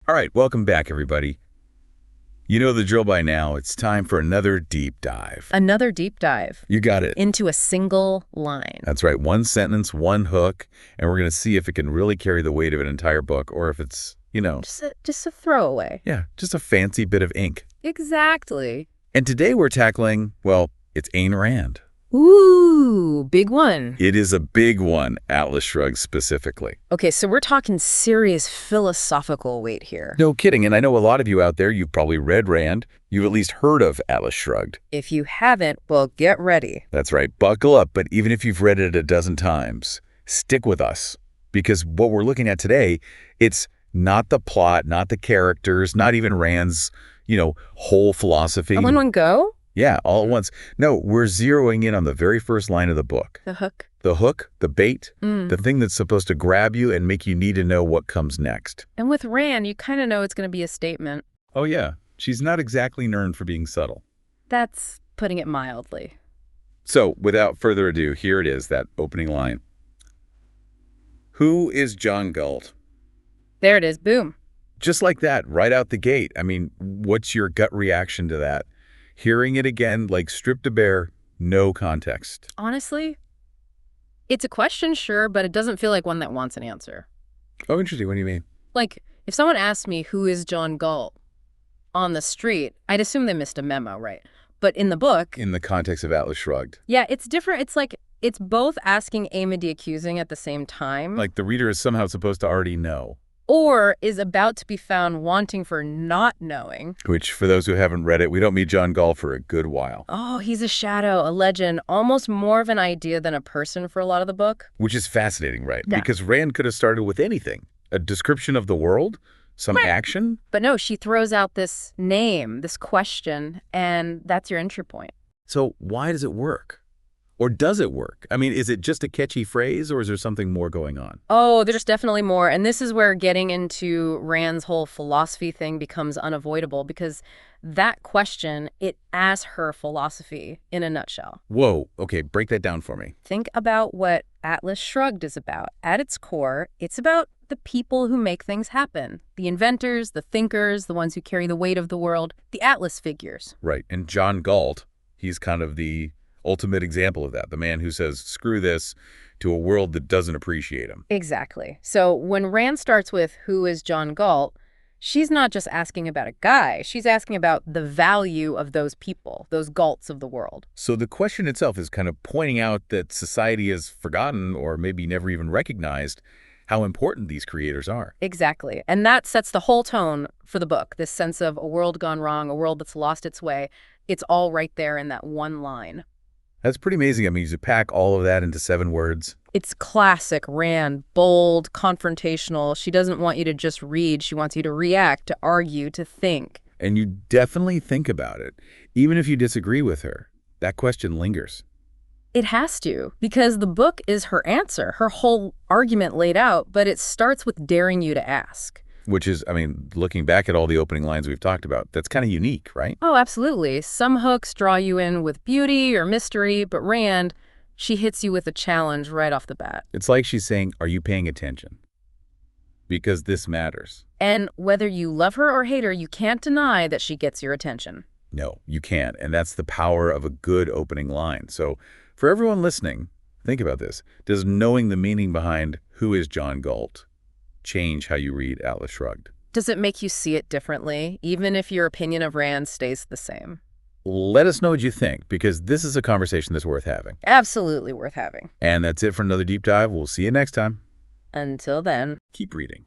All right, welcome back, everybody. You know the drill by now. It's time for another deep dive. Another deep dive You got it. into a single line. That's right. One sentence, one hook, and we're going to see if it can really carry the weight of an entire book or if it's, Just a throwaway. yeah, just a fancy bit of ink. Exactly. And today we're tackling, well, it's Ayn Rand. Ooh, big one. It is a big one, Atlas Shrugged specifically. Okay, so we're talking serious philosophical weight here. No kidding, and I know a lot of you out there, you've probably read Rand. You've at least heard of Atlas Shrugged. If you haven't, well, get ready. That's right, buckle up, but even if you've read it a dozen times, stick with us. Because what we're looking at today, it's not the plot, not the characters, not even Rand's, whole philosophy. All in one go? Yeah, all at once. No, we're zeroing in on the very first line of the book. The hook. The hook, the bait, the thing that's supposed to grab you and make you need to know what comes next. And with Rand, you kind of know it's going to be a statement. Oh yeah, she's not exactly known for being subtle. That's putting it mildly. So, without further ado, here it is, that opening line. Who is John Galt? There it is. Boom. Just like that, right out the gate. I mean, what's your gut reaction to that? Hearing it again, like stripped to bare, no context. Honestly, it's a question, sure, but it doesn't feel like one that wants an answer. Oh, interesting. What do you mean? Like, if someone asked me who is John Galt on the street, I'd assume they missed a memo, right? But in the book... In the context of Atlas Shrugged. Yeah, it's different. It's like, it's both asking, aiming, the accusing at the same time. Like the reader is somehow supposed to already know. Or is about to be found wanting for not knowing. Which, for those who haven't read it, we don't meet John Galt for a good while. Oh, he's a shadow, a legend, almost more of an idea than a person for a lot of the book. Which is fascinating, right? Yeah. Because Rand could have started with anything. A description of the world, some action. But no, she throws out this name, this question, and that's your entry point. So why does it work? Or does it work? I mean, is it just a catchy phrase or is there something more going on? Oh, there's definitely more. And this is where getting into Rand's whole philosophy thing becomes unavoidable because that question, it asks her philosophy in a nutshell. Whoa, okay, break that down for me. Think about what Atlas Shrugged is about. At its core, it's about the people who make things happen. The inventors, the thinkers, the ones who carry the weight of the world, the Atlas figures. Right, and John Galt, he's kind of the ultimate example of that, the man who says, screw this, to a world that doesn't appreciate him. Exactly. So when Rand starts with, who is John Galt, she's not just asking about a guy. She's asking about the value of those people, those Galts of the world. So the question itself is kind of pointing out that society has forgotten or maybe never even recognized how important these creators are. Exactly. And that sets the whole tone for the book, this sense of a world gone wrong, a world that's lost its way. It's all right there in that one line. That's pretty amazing. I mean, you pack all of that into 7 words. It's classic Rand, bold, confrontational. She doesn't want you to just read. She wants you to react, to argue, to think. And you definitely think about it. Even if you disagree with her, that question lingers. It has to, because the book is her answer, her whole argument laid out, but it starts with daring you to ask. Which is, I mean, looking back at all the opening lines we've talked about, that's kind of unique, right? Oh, absolutely. Some hooks draw you in with beauty or mystery, but Rand, she hits you with a challenge right off the bat. It's like she's saying, are you paying attention? Because this matters. And whether you love her or hate her, you can't deny that she gets your attention. No, you can't. And that's the power of a good opening line. So for everyone listening, think about this. Does knowing the meaning behind who is John Galt change how you read Atlas Shrugged? Does it make you see it differently, even if your opinion of Rand stays the same? Let us know what you think, because this is a conversation that's worth having. Absolutely worth having. And that's it for another deep dive. We'll see you next time. Until then. Keep reading.